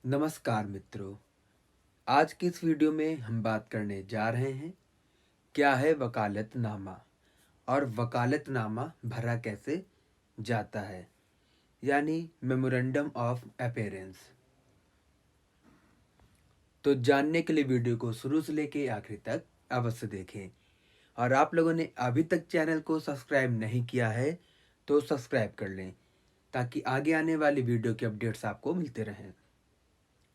नमस्कार मित्रों। आज की इस वीडियो में हम बात करने जा रहे हैं क्या है वकालतनामा और वकालतनामा भरा कैसे जाता है, यानी मेमोरेंडम ऑफ अपेयरेंस। तो जानने के लिए वीडियो को शुरू से लेके आखिरी तक अवश्य देखें। और आप लोगों ने अभी तक चैनल को सब्सक्राइब नहीं किया है तो सब्सक्राइब कर लें, ताकि आगे आने वाली वीडियो के अपडेट्स आपको मिलते रहें।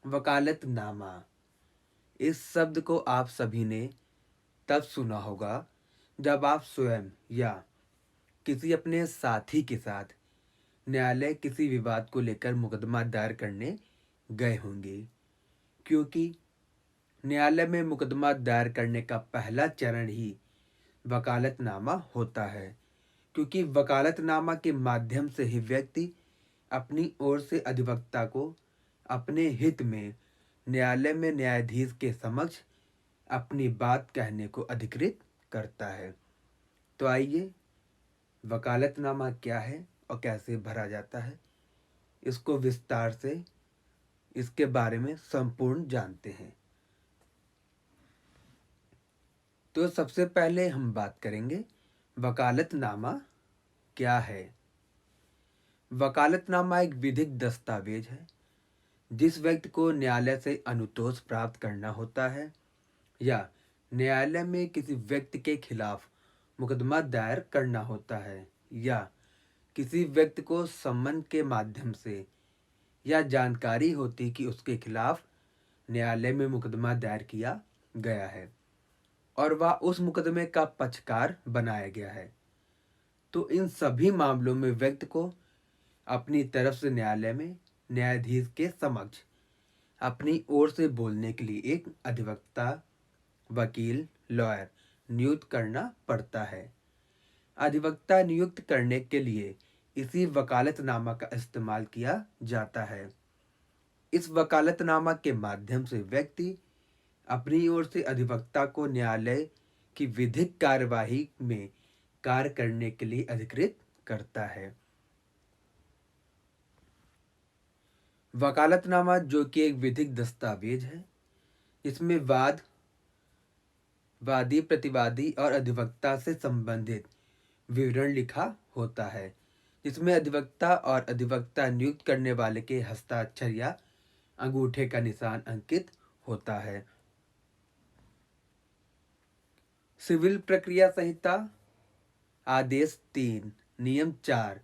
वकालतनामा, इस शब्द को आप सभी ने तब सुना होगा जब आप स्वयं या किसी अपने साथी के साथ न्यायालय किसी विवाद को लेकर मुकदमा दायर करने गए होंगे, क्योंकि न्यायालय में मुकदमा दायर करने का पहला चरण ही वकालतनामा होता है। क्योंकि वकालतनामा के माध्यम से ही व्यक्ति अपनी ओर से अधिवक्ता को अपने हित में न्यायालय में न्यायाधीश के समक्ष अपनी बात कहने को अधिकृत करता है। तो आइए, वकालतनामा क्या है और कैसे भरा जाता है, इसको विस्तार से इसके बारे में संपूर्ण जानते हैं। तो सबसे पहले हम बात करेंगे वकालतनामा क्या है। वकालतनामा एक विधिक दस्तावेज है जिस व्यक्ति को न्यायालय से अनुतोष प्राप्त करना होता है या न्यायालय में किसी व्यक्ति के खिलाफ मुकदमा दायर करना होता है, या किसी व्यक्ति को सम्मन के माध्यम से या जानकारी होती कि उसके खिलाफ न्यायालय में मुकदमा दायर किया गया है और वह उस मुकदमे का पक्षकार बनाया गया है। तो इन सभी मामलों में व्यक्ति को अपनी तरफ से न्यायालय में न्यायाधीश के समक्ष अपनी ओर से बोलने के लिए एक अधिवक्ता, वकील, लॉयर नियुक्त करना पड़ता है। अधिवक्ता नियुक्त करने के लिए इसी वकालतनामा का इस्तेमाल किया जाता है। इस वकालतनामा के माध्यम से व्यक्ति अपनी ओर से अधिवक्ता को न्यायालय की विधिक कार्यवाही में कार्य करने के लिए अधिकृत करता है। वकालतनामा, जो कि एक विधिक दस्तावेज है, इसमें वादी, प्रतिवादी और अधिवक्ता से संबंधित विवरण लिखा होता है, जिसमें अधिवक्ता और अधिवक्ता नियुक्त करने वाले के हस्ताक्षर या अंगूठे का निशान अंकित होता है। सिविल प्रक्रिया संहिता आदेश 3 नियम 4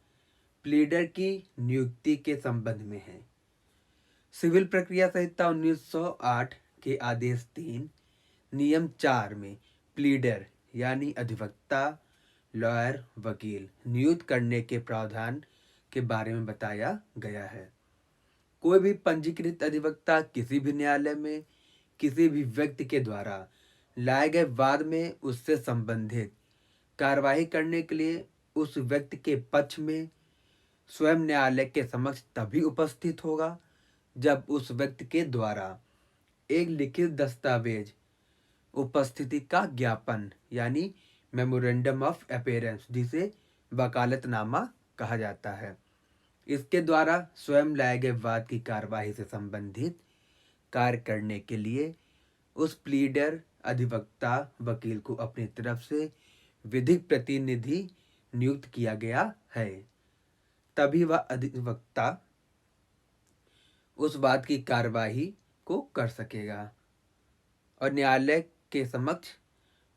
प्लीडर की नियुक्ति के संबंध में है। सिविल प्रक्रिया संहिता 1908 के आदेश 3 नियम 4 में प्लीडर यानी अधिवक्ता, लॉयर, वकील नियुक्त करने के प्रावधान के बारे में बताया गया है। कोई भी पंजीकृत अधिवक्ता किसी भी न्यायालय में किसी भी व्यक्ति के द्वारा लाए गए वाद में उससे संबंधित कार्यवाही करने के लिए उस व्यक्ति के पक्ष में स्वयं न्यायालय के समक्ष तभी उपस्थित होगा जब उस व्यक्ति के द्वारा एक लिखित दस्तावेज उपस्थिति का ज्ञापन यानी मेमोरेंडम ऑफ अपेयरेंस, जिसे वकालतनामा कहा जाता है, इसके द्वारा स्वयं लाए गए वाद की कार्यवाही से संबंधित कार्य करने के लिए उस प्लीडर, अधिवक्ता, वकील को अपनी तरफ से विधिक प्रतिनिधि नियुक्त किया गया है। तभी वह अधिवक्ता उस वाद की कार्यवाही को कर सकेगा और न्यायालय के समक्ष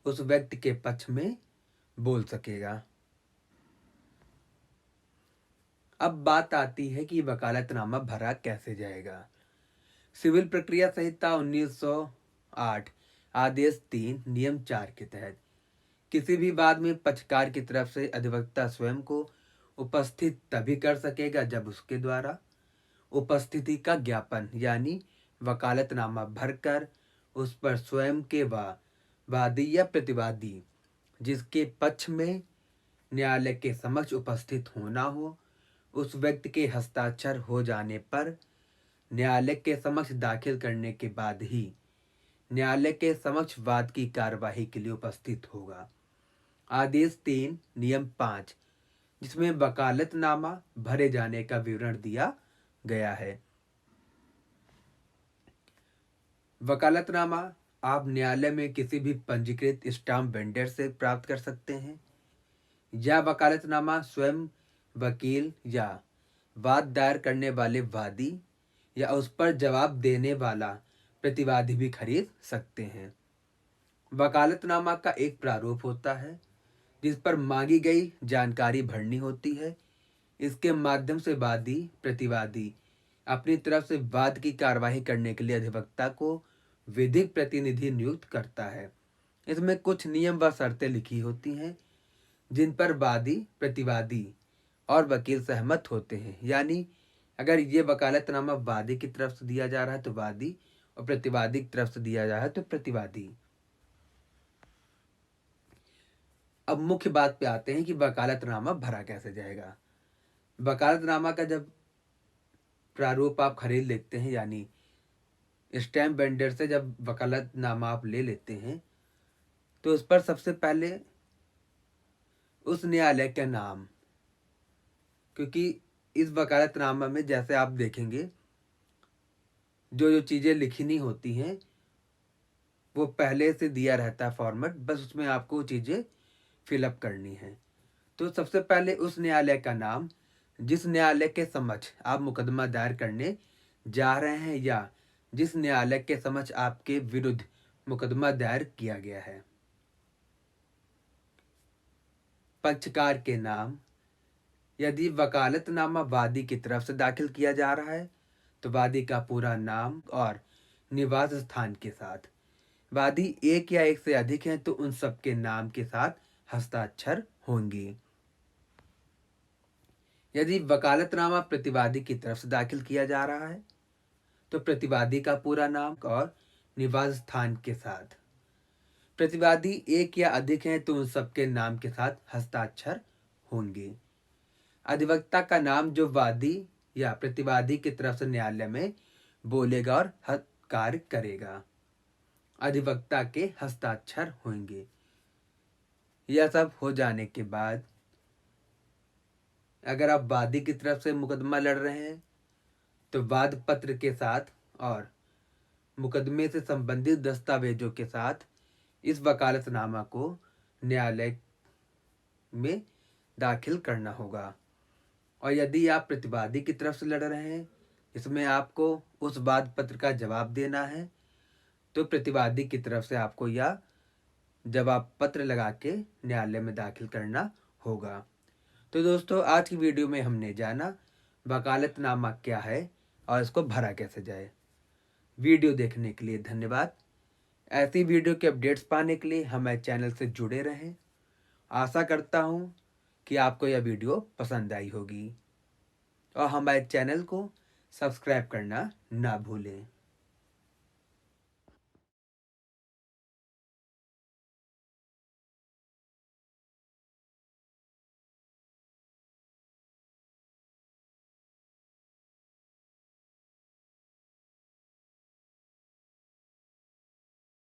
उस व्यक्ति के पक्ष में बोल सकेगा। अब बात आती है कि वकालतनामा भरा कैसे जाएगा। सिविल प्रक्रिया संहिता 1908 आदेश 3 नियम 4 के तहत किसी भी वाद में पक्षकार की तरफ से अधिवक्ता स्वयं को उपस्थित तभी कर सकेगा जब उसके द्वारा उपस्थिति का ज्ञापन यानी वकालतनामा भरकर उस पर स्वयं के वादी या प्रतिवादी जिसके पक्ष में न्यायालय के समक्ष उपस्थित होना हो, उस व्यक्ति के हस्ताक्षर हो जाने पर न्यायालय के समक्ष दाखिल करने के बाद ही न्यायालय के समक्ष वाद की कार्यवाही के लिए उपस्थित होगा। आदेश 3 नियम 5, जिसमें वकालतनामा भरे जाने का विवरण दिया गया है। वकालतनामा आप न्यायालय में किसी भी पंजीकृत स्टाम्प वेंडर से प्राप्त कर सकते हैं, या वकालतनामा स्वयं वकील या वाद दायर करने वाले वादी या उस पर जवाब देने वाला प्रतिवादी भी खरीद सकते हैं। वकालतनामा का एक प्रारूप होता है जिस पर मांगी गई जानकारी भरनी होती है। इसके माध्यम से वादी प्रतिवादी अपनी तरफ से वाद की कार्यवाही करने के लिए अधिवक्ता को विधिक प्रतिनिधि नियुक्त करता है। इसमें कुछ नियम व शर्तें लिखी होती हैं जिन पर वादी प्रतिवादी और वकील सहमत होते हैं। यानी अगर ये वकालतनामा वादी की तरफ से दिया जा रहा है तो वादी, और प्रतिवादी की तरफ से दिया जा रहा है तो प्रतिवादी। अब मुख्य बात पे आते हैं कि वकालतनामा भरा कैसे जाएगा। वकालतनामा का जब प्रारूप आप खरीद लेते हैं, यानी स्टैम्प वेंडर से जब वकालतनामा आप ले लेते हैं, तो उस पर सबसे पहले उस न्यायालय का नाम, क्योंकि इस वकालतनामा में जैसे आप देखेंगे जो जो चीज़ें लिखनी होती हैं वो पहले से दिया रहता है फॉर्मेट, बस उसमें आपको चीज़ें फिलअप करनी है। तो सबसे पहले उस न्यायालय का नाम जिस न्यायालय के समक्ष आप मुकदमा दायर करने जा रहे हैं या जिस न्यायालय के समक्ष आपके विरुद्ध मुकदमा दायर किया गया है। पक्षकार के नाम, यदि वकालतनामा वादी की तरफ से दाखिल किया जा रहा है तो वादी का पूरा नाम और निवास स्थान के साथ। वादी एक या एक से अधिक हैं तो उन सबके नाम के साथ हस्ताक्षर होंगे। यदि वकालतनामा प्रतिवादी की तरफ से दाखिल किया जा रहा है तो प्रतिवादी का पूरा नाम और निवास स्थान के साथ। प्रतिवादी एक या अधिक हैं तो उन सबके नाम के साथ हस्ताक्षर होंगे। अधिवक्ता का नाम जो वादी या प्रतिवादी की तरफ से न्यायालय में बोलेगा और कार्य करेगा, अधिवक्ता के हस्ताक्षर होंगे। यह सब हो जाने के बाद अगर आप वादी की तरफ से मुकदमा लड़ रहे हैं तो वाद पत्र के साथ और मुकदमे से संबंधित दस्तावेजों के साथ इस वकालतनामा को न्यायालय में दाखिल करना होगा। और यदि आप प्रतिवादी की तरफ से लड़ रहे हैं, इसमें आपको उस वाद पत्र का जवाब देना है, तो प्रतिवादी की तरफ से आपको यह जवाब पत्र लगा के न्यायालय में दाखिल करना होगा। तो दोस्तों, आज की वीडियो में हमने जाना वकालतनामा क्या है और इसको भरा कैसे जाए। वीडियो देखने के लिए धन्यवाद। ऐसी वीडियो के अपडेट्स पाने के लिए हमारे चैनल से जुड़े रहें। आशा करता हूँ कि आपको यह वीडियो पसंद आई होगी और हमारे चैनल को सब्सक्राइब करना ना भूलें।